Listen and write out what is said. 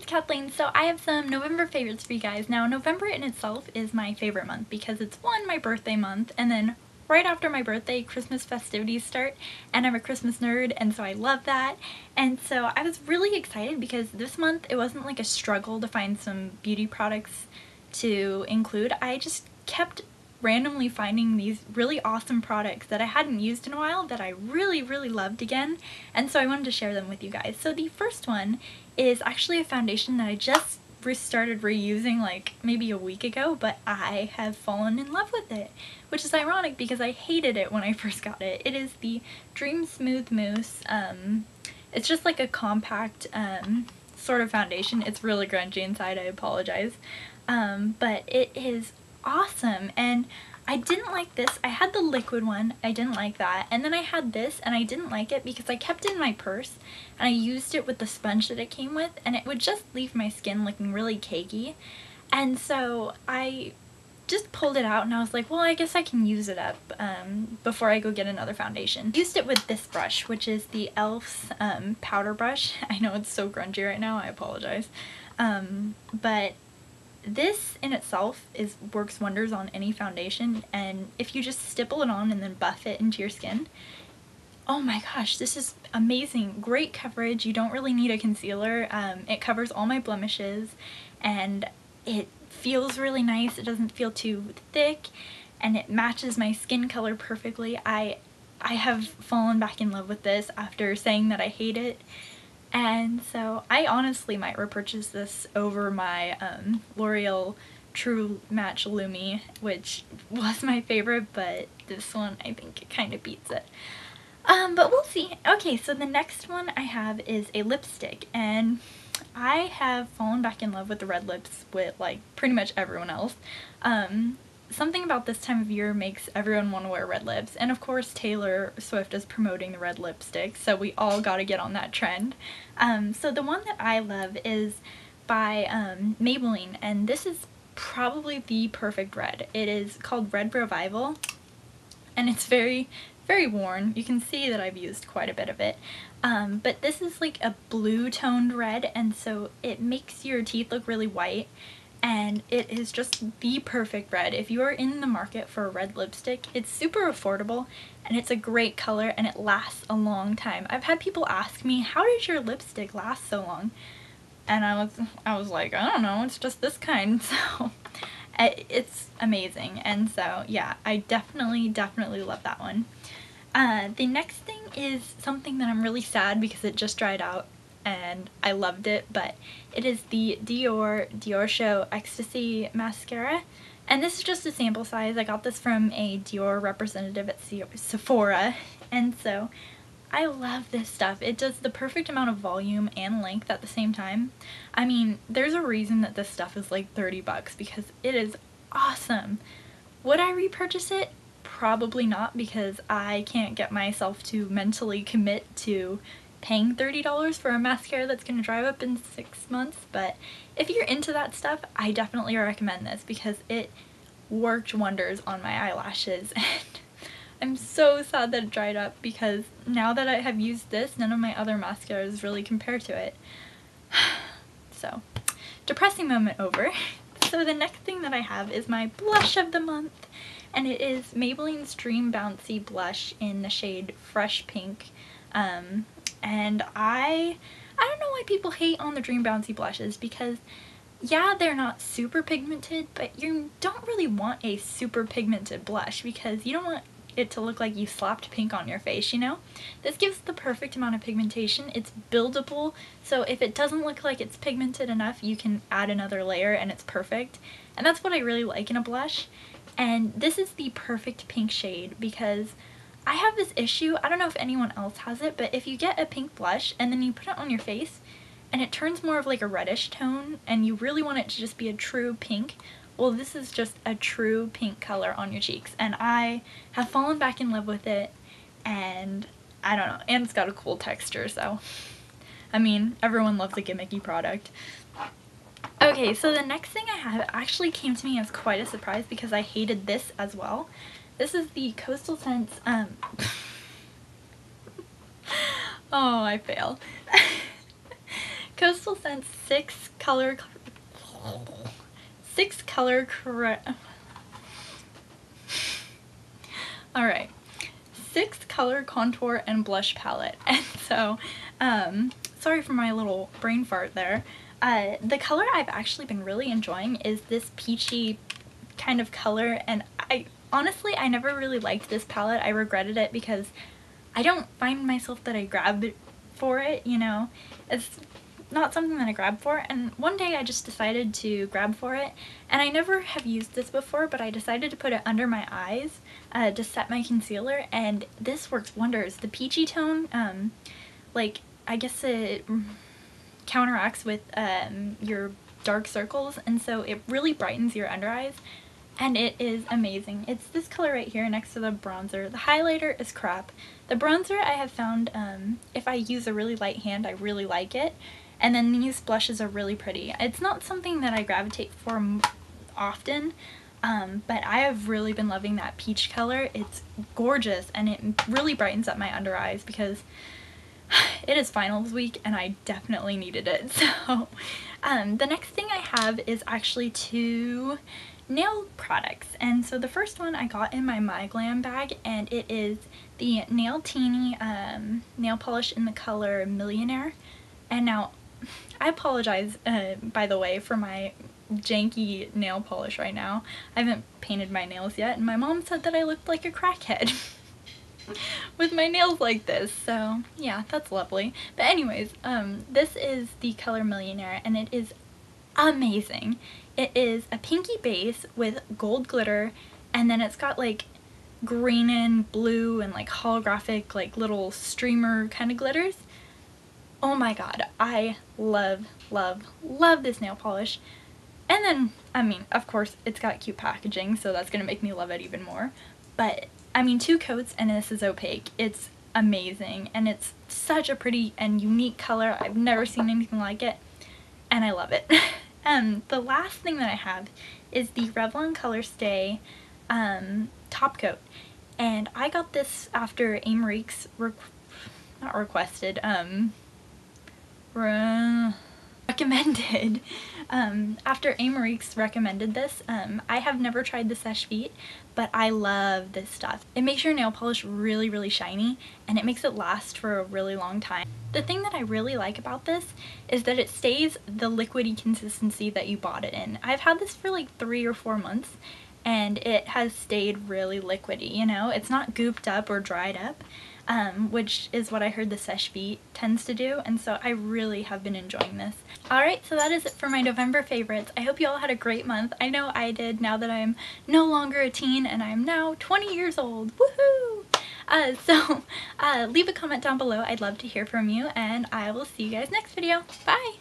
it's Kathleen. So I have some November favorites for you guys. Now, November in itself is my favorite month because it's one, my birthday month, and then right after my birthday, Christmas festivities start, and I'm a Christmas nerd, and so I love that. And so I was really excited because this month it wasn't like a struggle to find some beauty products to include. I just kept randomly finding these really awesome products that I hadn't used in a while that I really loved again, and so I wanted to share them with you guys. So the first one is actually a foundation that I just started reusing like maybe a week ago, but I have fallen in love with it, which is ironic because I hated it when I first got it. It is the Dream Smooth Mousse. It's just like a compact sort of foundation. It's really grungy inside, I apologize. But it is awesome, and I didn't like this. I had the liquid one, I didn't like that, and then I had this and I didn't like it because I kept it in my purse and I used it with the sponge that it came with, and it would just leave my skin looking really cakey, and so I just pulled it out and I was like, well, I guess I can use it up before I go get another foundation. I used it with this brush, which is the e.l.f.'s powder brush. I know it's so grungy right now, I apologize, but this in itself works wonders on any foundation, and if you just stipple it on and then buff it into your skin, oh my gosh, this is amazing. Great coverage. You don't really need a concealer. It covers all my blemishes and it feels really nice. It doesn't feel too thick and it matches my skin color perfectly. I have fallen back in love with this after saying that I hate it. And so I honestly might repurchase this over my L'Oreal True Match Lumi, which was my favorite, but this one I think it kind of beats it. But we'll see. Okay, so the next one I have is a lipstick, and I have fallen back in love with the red lips with like pretty much everyone else. Something about this time of year makes everyone want to wear red lips, and of course Taylor Swift is promoting the red lipstick, so we all gotta get on that trend. So the one that I love is by Maybelline, and this is probably the perfect red. It is called Red Revival, and it's very worn. You can see that I've used quite a bit of it. But this is like a blue toned red, and so it makes your teeth look really white. And it is just the perfect red. If you are in the market for a red lipstick, it's super affordable and it's a great color and it lasts a long time. I've had people ask me, how did your lipstick last so long? And I was like, I don't know, it's just this kind. So it's amazing. And so yeah, I definitely love that one. The next thing is something that I'm really sad because it just dried out and I loved it, but it is the Dior Show Ecstasy Mascara, and this is just a sample size. I got this from a Dior representative at Sephora, and so I love this stuff. It does the perfect amount of volume and length at the same time. I mean, there's a reason that this stuff is like 30 bucks because it is awesome. Would I repurchase it? Probably not, because I can't get myself to mentally commit to paying $30 for a mascara that's going to dry up in 6 months, but if you're into that stuff, I definitely recommend this because it worked wonders on my eyelashes, and I'm so sad that it dried up because now that I have used this, none of my other mascaras really compare to it. So, depressing moment over. So the next thing that I have is my blush of the month, and it is Maybelline's Dream Bouncy Blush in the shade Fresh Pink. And I don't know why people hate on the Dream Bouncy blushes because yeah, they're not super pigmented, but you don't really want a super pigmented blush because you don't want it to look like you slapped pink on your face, you know? This gives the perfect amount of pigmentation. It's buildable, so if it doesn't look like it's pigmented enough, you can add another layer and it's perfect. And that's what I really like in a blush. And this is the perfect pink shade because I have this issue, I don't know if anyone else has it, but if you get a pink blush and then you put it on your face and it turns more of like a reddish tone and you really want it to just be a true pink, well, this is just a true pink color on your cheeks, and I have fallen back in love with it, and I don't know, and it's got a cool texture, so I mean, everyone loves a gimmicky product. Okay, so the next thing I have actually came to me as quite a surprise because I hated this as well. This is the Coastal Scents, oh, I fail. Coastal Scents 6 color alright, 6 color contour and blush palette. And so, sorry for my little brain fart there. The color I've actually been really enjoying is this peachy kind of color, and honestly, I never really liked this palette. I regretted it because I don't find myself that I grab for it, you know? It's not something that I grab for, and one day I just decided to grab for it, and I never have used this before, but I decided to put it under my eyes to set my concealer, and this works wonders. The peachy tone, like, I guess it counteracts with your dark circles, and so it really brightens your under eyes. And it is amazing. It's this color right here next to the bronzer. The highlighter is crap. The bronzer I have found, if I use a really light hand, I really like it. And then these blushes are really pretty. It's not something that I gravitate for often, but I have really been loving that peach color. It's gorgeous, and it really brightens up my under eyes because it is finals week and I definitely needed it. So the next thing I have is actually 2 nail products, and so the first one I got in my My Glam bag, and it is the Nail Teeny nail polish in the color Millionaire. And now I apologize by the way for my janky nail polish right now. I haven't painted my nails yet, and my mom said that I looked like a crackhead with my nails like this, so yeah, that's lovely. But anyways, this is the color Millionaire, and it is amazing. It is a pinky base with gold glitter, and then it's got like green and blue and like holographic like little streamer kind of glitters. Oh my god, I love, love, love this nail polish. And then, I mean, of course, it's got cute packaging, so that's gonna make me love it even more. But, I mean, 2 coats and this is opaque. It's amazing, and it's such a pretty and unique color. I've never seen anything like it, and I love it. The last thing that I have is the Revlon Color Stay top coat, and I got this after Amarique's recommended. After Amarique's recommended this. I have never tried the Seche Vite, but I love this stuff. It makes your nail polish really, really shiny, and it makes it last for a really long time. The thing that I really like about this is that it stays the liquidy consistency that you bought it in. I've had this for like 3 or 4 months, and it has stayed really liquidy, you know? It's not gooped up or dried up, which is what I heard the Seche Vite tends to do, and so I really have been enjoying this. Alright, so that is it for my November favorites. I hope you all had a great month. I know I did, now that I'm no longer a teen and I'm now 20 years old. Woohoo! Leave a comment down below. I'd love to hear from you, and I will see you guys next video. Bye!